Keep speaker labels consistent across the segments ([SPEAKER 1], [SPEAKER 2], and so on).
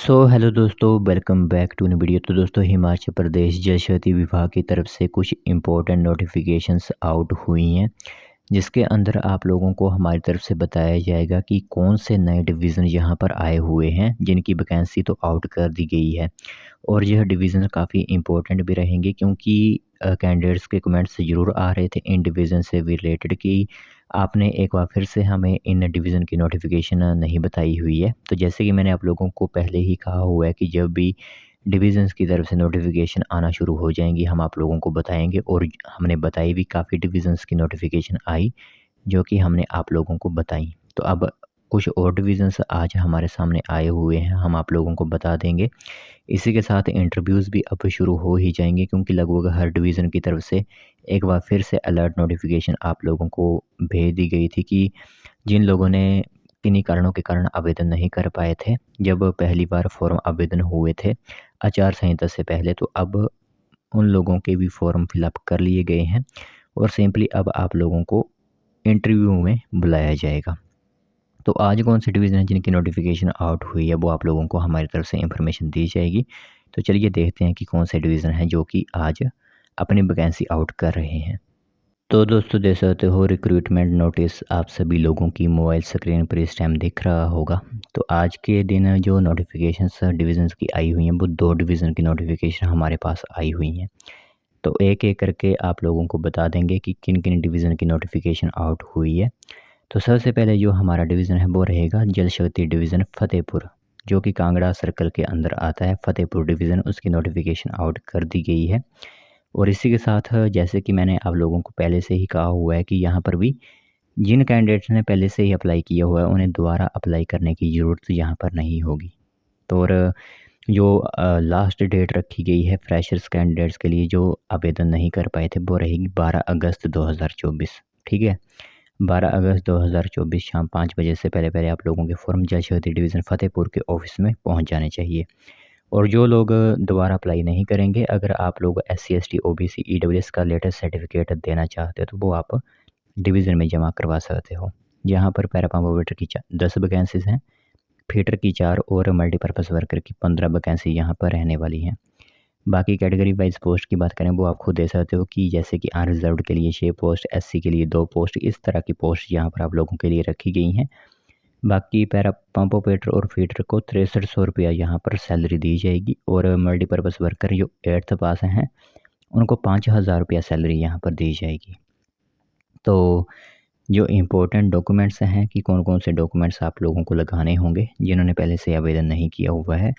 [SPEAKER 1] Hello दोस्तों, welcome back to new video. तो दोस्तों, हिमाचल प्रदेश जल शक्ति विभाग की तरफ से कुछ इम्पोर्टेंट नोटिफिकेशंस आउट हुई हैं, जिसके अंदर आप लोगों को हमारी तरफ से बताया जाएगा कि कौन से नए डिवीज़न यहाँ पर आए हुए हैं, जिनकी वैकेंसी तो आउट कर दी गई है। और यह डिवीज़न काफ़ी इम्पोर्टेंट भी रहेंगे, क्योंकि कैंडिडेट्स के कमेंट्स ज़रूर आ रहे थे इन डिवीज़न से रिलेटेड कि आपने एक बार फिर से हमें इन डिवीज़न की नोटिफिकेशन नहीं बताई हुई है। तो जैसे कि मैंने आप लोगों को पहले ही कहा हुआ है कि जब भी डिवीज़न्स की तरफ से नोटिफिकेशन आना शुरू हो जाएंगी, हम आप लोगों को बताएंगे। और हमने बताई भी, काफ़ी डिवीज़न्स की नोटिफिकेशन आई जो कि हमने आप लोगों को बताई। तो अब कुछ और डिवीज़न्स आज हमारे सामने आए हुए हैं, हम आप लोगों को बता देंगे। इसी के साथ इंटरव्यूज़ भी अब शुरू हो ही जाएंगे, क्योंकि लगभग हर डिवीज़न की तरफ से एक बार फिर से अलर्ट नोटिफिकेशन आप लोगों को भेज दी गई थी कि जिन लोगों ने किन्हीं कारणों के कारण आवेदन नहीं कर पाए थे जब पहली बार फॉर्म आवेदन हुए थे आचार संहिता से पहले, तो अब उन लोगों के भी फॉर्म फिलअप कर लिए गए हैं और सिंपली अब आप लोगों को इंटरव्यू में बुलाया जाएगा। तो आज कौन से डिवीज़न है जिनकी नोटिफिकेशन आउट हुई है, वो आप लोगों को हमारी तरफ से इंफॉर्मेशन दी जाएगी। तो चलिए देखते हैं कि कौन से डिवीज़न है जो कि आज अपनी वैकेंसी आउट कर रहे हैं। तो दोस्तों, देख सकते हो रिक्रूटमेंट नोटिस आप सभी लोगों की मोबाइल स्क्रीन पर इस टाइम दिख रहा होगा। तो आज के दिन जो नोटिफिकेशंस डिवीज़न्स की आई हुई हैं, वो 2 डिवीज़न की नोटिफिकेशन हमारे पास आई हुई हैं। तो एक-एक करके आप लोगों को बता देंगे कि किन-किन डिवीज़न की नोटिफिकेशन आउट हुई है। तो सबसे पहले जो हमारा डिवीज़न है वो रहेगा जल शक्ति डिवीज़न फ़तेहपुर, जो कि कांगड़ा सर्कल के अंदर आता है। फ़तेहपुर डिवीज़न, उसकी नोटिफिकेशन आउट कर दी गई है। और इसी के साथ जैसे कि मैंने आप लोगों को पहले से ही कहा हुआ है कि यहाँ पर भी जिन कैंडिडेट्स ने पहले से ही अप्लाई किया हुआ है, उन्हें दोबारा अप्लाई करने की ज़रूरत यहाँ पर नहीं होगी। तो और जो लास्ट डेट रखी गई है फ्रेशर्स कैंडिडेट्स के लिए जो आवेदन नहीं कर पाए थे, वो रहेगी 12 अगस्त 2024। ठीक है, 12 अगस्त 2024 शाम 5 बजे से पहले आप लोगों के फॉर्म जल शक्ति डिवीज़न फ़तेहपुर के ऑफिस में पहुंच जाने चाहिए। और जो लोग दोबारा अप्लाई नहीं करेंगे, अगर आप लोग SC ST OBC EWS का लेटेस्ट सर्टिफिकेट देना चाहते हो, तो वो आप डिवीज़न में जमा करवा सकते हो। यहाँ पर पैरा पंप ऑपरेटर की 10 वैकेंसीज़ हैं, फीटर की 4 और मल्टीपर्पज़ वर्कर की 15 वैकेंसी यहाँ पर रहने वाली हैं। बाकी कैटेगरी वाइज पोस्ट की बात करें, वो आप खुद दे सकते हो कि जैसे कि अनरिजर्व्ड के लिए 6 पोस्ट, SC के लिए 2 पोस्ट, इस तरह की पोस्ट यहाँ पर आप लोगों के लिए रखी गई हैं। बाकी पैरा पंप ऑपरेटर और फीडर को 6300 रुपया यहाँ पर सैलरी दी जाएगी। और मल्टीपर्पज़ वर्कर जो 8th पास हैं, उनको 5000 रुपया सैलरी यहाँ पर दी जाएगी। तो जो इम्पोर्टेंट डॉक्यूमेंट्स हैं कि कौन कौन से डॉक्यूमेंट्स आप लोगों को लगाने होंगे जिन्होंने पहले से आवेदन नहीं किया हुआ है।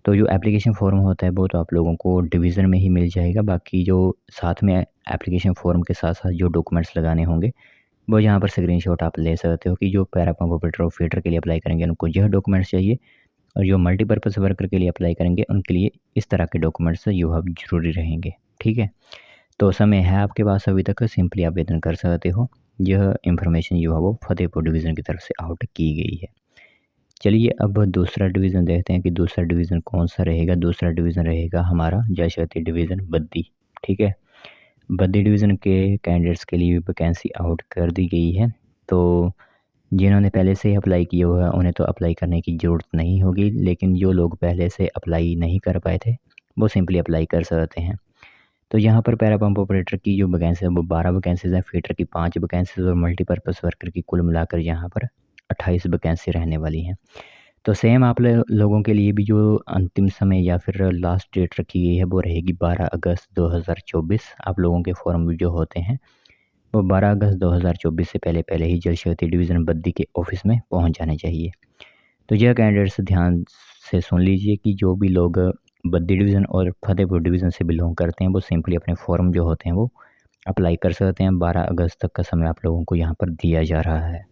[SPEAKER 1] तो जो एप्लीकेशन फ़ॉर्म होता है वो तो आप लोगों को डिवीज़न में ही मिल जाएगा। बाकी जो साथ में एप्लीकेशन फ़ॉर्म के साथ साथ जो डॉक्यूमेंट्स लगाने होंगे, वो यहाँ पर स्क्रीनशॉट आप ले सकते हो कि जो पैरा पंप ऑपरेटर और फीडर के लिए अप्लाई करेंगे उनको यह डॉक्यूमेंट्स चाहिए, और जो मल्टीपर्पज़ वर्कर के लिए अप्लाई करेंगे उनके लिए इस तरह के डॉक्यूमेंट्स यू हैव ज़रूरी रहेंगे। ठीक है, तो समय है आपके पास अभी तक, सिंपली आवेदन कर सकते हो। यह इन्फॉर्मेशन जो है वो फ़तेहपुर डिवीज़न की तरफ से आउट की गई है। चलिए अब दूसरा डिवीज़न देखते हैं कि दूसरा डिवीज़न कौन सा रहेगा। दूसरा डिवीज़न रहेगा हमारा जल शक्ति डिवीज़न बद्दी। ठीक है, बद्दी डिवीज़न के कैंडिडेट्स के लिए भी वैकेंसी आउट कर दी गई है। तो जिन्होंने पहले से अप्लाई किया हुआ है उन्हें तो अप्लाई करने की ज़रूरत नहीं होगी, लेकिन जो लोग पहले से अप्लाई नहीं कर पाए थे वो सिंपली अप्लाई कर सकते हैं। तो यहाँ पर पैरा पंप ऑपरेटर की जो वैकेंसी है वो 12 वैकेंसीज़ हैं, फीटर की 5 वैकेंसीज़ और मल्टीपर्पज़ वर्कर की कुल मिलाकर यहाँ पर 28 वैकेंसी रहने वाली हैं। तो सेम आप लोगों के लिए भी जो अंतिम समय या फिर लास्ट डेट रखी गई है वो रहेगी 12 अगस्त 2024। आप लोगों के फॉर्म भी जो होते हैं वो 12 अगस्त 2024 से पहले ही जल शक्ति डिवीज़न बद्दी के ऑफिस में पहुंच जाने चाहिए। तो यह कैंडिडेट्स ध्यान से सुन लीजिए कि जो भी लोग बद्दी डिवीज़न और फ़तेहपुर डिवीज़न से बिलोंग करते हैं वो सिंपली अपने फॉर्म जो होते हैं वो अप्लाई कर सकते हैं। 12 अगस्त तक का समय आप लोगों को यहाँ पर दिया जा रहा है।